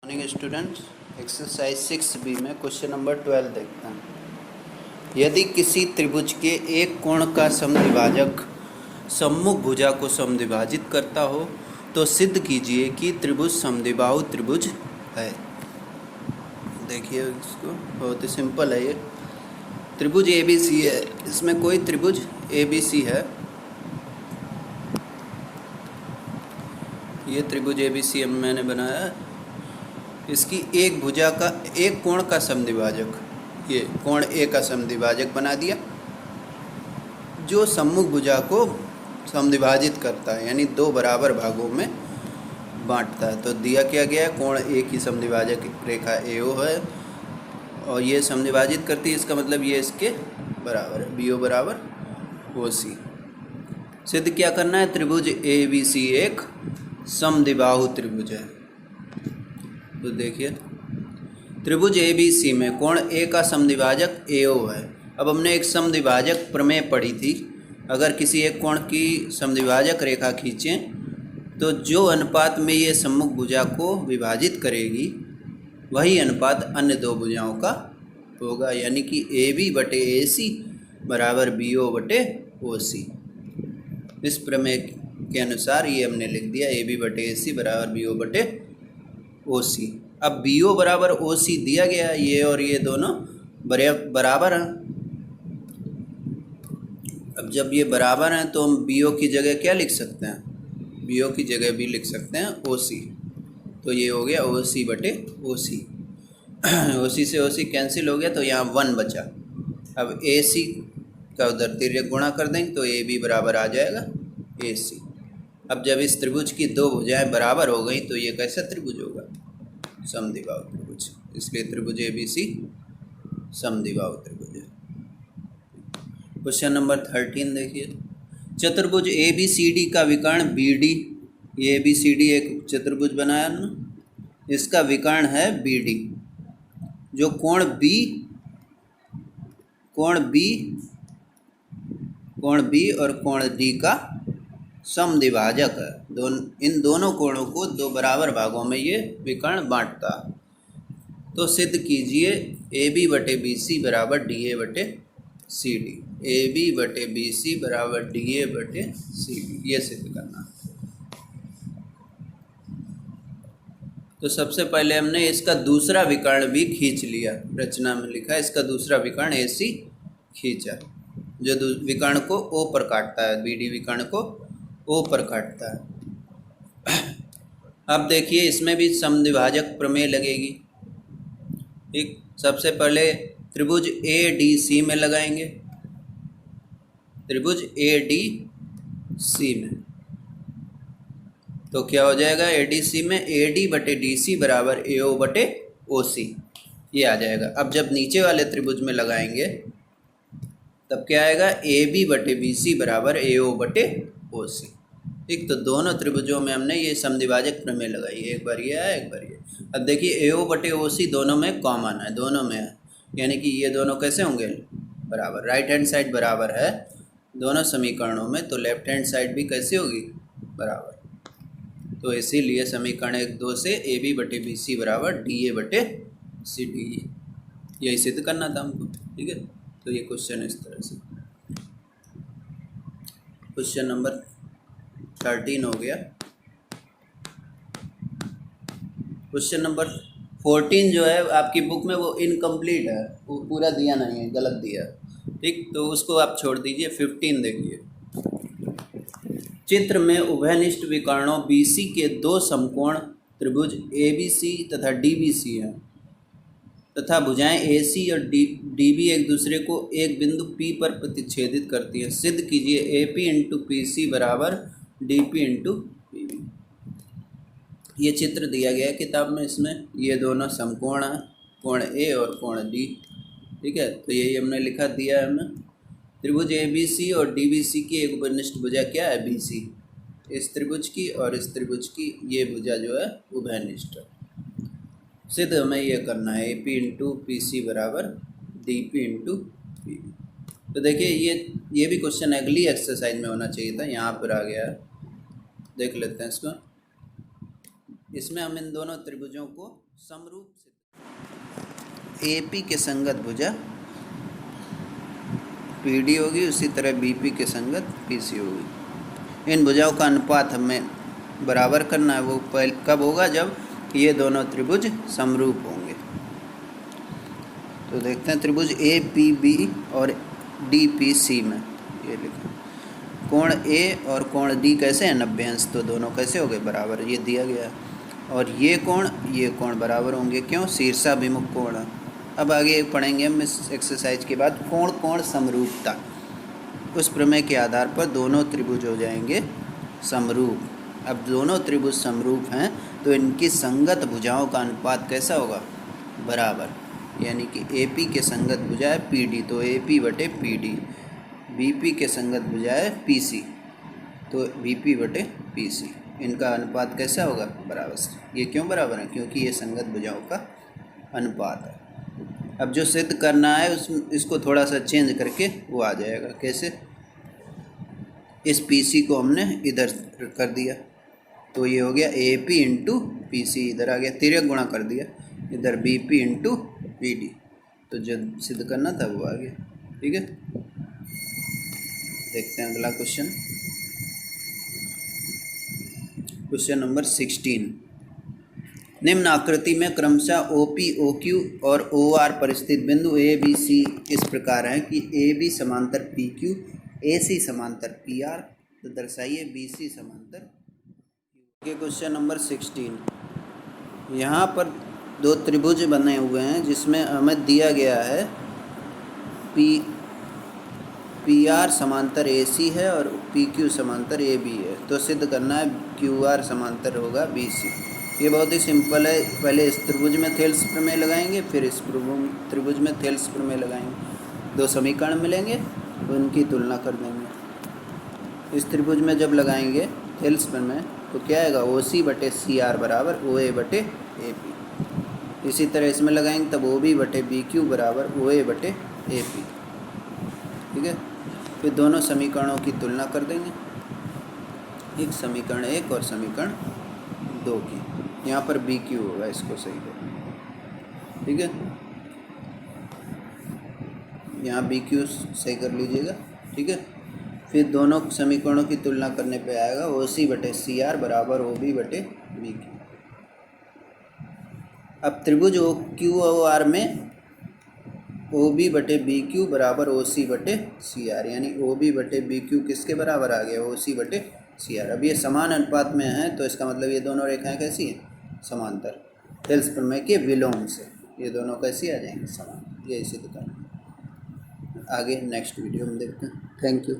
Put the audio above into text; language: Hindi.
मॉर्निंग स्टूडेंट्स, एक्सरसाइज 6B में क्वेश्चन नंबर 12 देखते हैं। यदि किसी त्रिभुज के एक कोण का समद्विभाजक सम्मुख भुजा को समद्विभाजित करता हो तो सिद्ध कीजिए कि त्रिभुज समद्विबाहु त्रिभुज है। देखिए इसको, बहुत ही सिंपल है। ये त्रिभुज ABC है, इसमें कोई त्रिभुज ABC है। ये त्रिभुज ABC मैंने बनाया है। इसकी एक भुजा का एक कोण का समद्विभाजक, ये कोण A का समद्विभाजक बना दिया जो सम्मुख भुजा को समद्विभाजित करता है, यानी दो बराबर भागों में बांटता है। तो दिया क्या गया है, कोण A की समद्विभाजक रेखा AO है और ये समद्विभाजित करती है, इसका मतलब ये इसके बराबर है, BO बराबर OC। सिद्ध क्या करना है, त्रिभुज ABC एक समद्विबाहु त्रिभुज है। तो देखिए त्रिभुज ABC में कोण A का समद्विभाजक AO है। अब हमने एक समद्विभाजक प्रमेय पढ़ी थी, अगर किसी एक कोण की समद्विभाजक रेखा खींचें तो जो अनुपात में ये सम्मुख भुजा को विभाजित करेगी वही अनुपात अन्य दो भुजाओं का होगा, यानी कि AB बटे AC बराबर BO बटे OC। इस प्रमेय के अनुसार ये हमने लिख दिया, AB बटे AC बराबर BO बटे OC। अब BO बराबर OC दिया गया, ये और ये दोनों बराबर हैं। अब जब ये बराबर हैं तो हम BO की जगह क्या लिख सकते हैं, BO की जगह भी लिख सकते हैं OC। तो ये हो गया OC बटे OC। OC से OC कैंसिल हो गया तो यहाँ 1 बचा। अब AC का उधर तिर्यक गुणा कर देंगे तो AB बराबर आ जाएगा AC। अब जब इस त्रिभुज की दो भुजाएं बराबर हो गई तो ये कैसा त्रिभुज होगा, समद्विबाहु त्रिभुज। इसलिए त्रिभुज ABC समद्विबाहु त्रिभुज है। क्वेश्चन नंबर 13 देखिए, चतुर्भुज ABCD का विकर्ण BD, ये ABCD एक चतुर्भुज बनाया ना, इसका विकर्ण है BD, जो कोण B और कोण D का समद्विभाजक है। इन दोनों कोणों को दो बराबर भागों में ये विकर्ण बांटता। तो सिद्ध कीजिए AB बटे BC बराबर DA बटे CD। AB बटे BC बराबर DA बटे CD, ये सिद्ध करना। तो सबसे पहले हमने इसका दूसरा विकर्ण भी खींच लिया, रचना में लिखा है इसका दूसरा विकर्ण AC खींचा, जो विकर्ण को O पर काटता है, BD विकर्ण को O पर काटता है। अब देखिए इसमें भी समद्विभाजक प्रमेय लगेगी। ठीक, सबसे पहले त्रिभुज ADC में लगाएंगे, त्रिभुज ADC में तो क्या हो जाएगा, ADC में AD बटे DC बराबर AO बटे OC, ये आ जाएगा। अब जब नीचे वाले त्रिभुज में लगाएंगे तब क्या आएगा, AB बटे BC बराबर AO बटे OC। ठीक, तो दोनों त्रिभुजों में हमने ये समद्विभाजक प्रमेय लगाई, एक बार ये है एक बार ये। अब देखिए AO बटे OC दोनों में कॉमन है, दोनों में है, यानी कि ये दोनों कैसे होंगे, बराबर। राइट हैंड साइड बराबर है दोनों समीकरणों में, तो लेफ्ट हैंड साइड भी कैसी होगी, बराबर। तो इसीलिए समीकरण 1-2 से AB बटे BC बराबर DA बटे CD, यही सिद्ध करना था हमको। ठीक है, तो ये क्वेश्चन इस तरह से। क्वेश्चन नंबर 13 हो गया। क्वेश्चन नंबर 14 जो है आपकी बुक में वो इनकम्प्लीट है, वो पूरा दिया नहीं है, गलत दिया है। ठीक, तो उसको आप छोड़ दीजिए। 15 देखिए, चित्र में उभयनिष्ठ विकर्णों BC के दो समकोण त्रिभुज ABC तथा DBC हैं तथा भुजाएं AC और DB एक दूसरे को एक बिंदु P पर प्रतिच्छेदित करती है। सिद्ध कीजिए AP इंटू PC बराबर DP इंटू PB। ये चित्र दिया गया है किताब में, इसमें ये दोनों समकोण हैं, कोण A और कोण D। ठीक है, तो यही हमने लिखा दिया है हमें, त्रिभुज ABC और DBC की एक उभयनिष्ठ भुजा क्या है, BC। इस त्रिभुज की और इस त्रिभुज की ये भुजा जो है उभयनिष्ठ है। सिद्ध हमें ये करना है, AP इंटू PC बराबर DP इंटू PB। तो देखिए ये भी क्वेश्चन अगली एक्सरसाइज में होना चाहिए था, यहाँ पर आ गया है। देख लेते हैं इसको। इसमें हम इन दोनों त्रिभुजों को समरूप सिद्ध। AP के संगत भुजा PD होगी, उसी तरह BP के संगत PC होगी। इन भुजाओं का अनुपात हमें बराबर करना है। वो कब होगा? जब ये दोनों त्रिभुज समरूप होंगे। तो देखते हैं त्रिभुज APB और DPC में ये लिखा कोण A और कोण D कैसे हैं? 90 अंश। तो दोनों कैसे हो गए? बराबर। ये दिया गया और ये कोण बराबर होंगे। क्यों? शीर्षाभिमुख कोण है। अब आगे पढ़ेंगे हम इस एक्सरसाइज के बाद कोण समरूपता। उस प्रमेय के आधार पर दोनों त्रिभुज हो जाएंगे समरूप। अब दोनों त्रिभुज समरूप हैं तो इनकी संगत भुजाओं का अनुपात कैसा होगा? बराबर। यानी कि AP के संगत भुजा है PD, तो AP बटे PD। BP के संगत भुजा है PC, तो BP बटे PC। इनका अनुपात कैसा होगा? बराबर। ये क्यों बराबर है? क्योंकि ये संगत भुजाओं का अनुपात है। अब जो सिद्ध करना है इसको थोड़ा सा चेंज करके वो आ जाएगा। कैसे? इस PC को हमने इधर कर दिया तो ये हो गया AP इंटू PC, इधर आ गया। तिर्यक गुणा कर दिया, इधर BP इंटू PD। तो जो सिद्ध करना था वो आ गया। ठीक है, देखते हैं अगला क्वेश्चन। Question number 16। निम्न आकृति में क्रमशः OP, OQ और OR पर स्थित बिंदु ABC इस प्रकार है कि AB समांतर PQ, AC समांतर PR, तो दर्शाइए BC समांतर। ये क्वेश्चन नंबर 16। यहाँ पर दो त्रिभुज बने हुए हैं जिसमें हमें दिया गया है PR समांतर AC है और PQ समांतर AB है। तो सिद्ध करना है QR समांतर होगा BC। ये बहुत ही सिंपल है। पहले इस त्रिभुज में थेल्स प्रमेय लगाएंगे, फिर इस त्रिभुज में थेल्स प्रमेय लगाएंगे। दो समीकरण मिलेंगे, उनकी तुलना कर देंगे। इस त्रिभुज में जब लगाएंगे थेल्स प्रमेय तो क्या आएगा? OC बटे CR बराबर OA बटे AP। इसी तरह इसमें लगाएंगे तब OB बटे BQ बराबर OA बटे AP। ठीक है, फिर दोनों समीकरणों की तुलना कर देंगे, एक समीकरण 1 और समीकरण 2 की। यहाँ पर BQ होगा, इसको सही कर। ठीक है, यहाँ BQ सही कर लीजिएगा। ठीक है, फिर दोनों समीकरणों की तुलना करने पे आएगा OC बटे CR बराबर OB बटे BQ। अब त्रिभुज QOR में OB बटे BQ बराबर OC बटे CR, यानी OB बटे BQ किसके बराबर आ गया? OC बटे CR। अब ये समान अनुपात में है तो इसका मतलब ये दोनों रेखाएं कैसी हैं? समांतर। थेल्स प्रमेय के विलोम से ये दोनों कैसी आ जाएंगी? समान। ये सिद्ध करना। आगे नेक्स्ट वीडियो में देखते हैं। Thank you.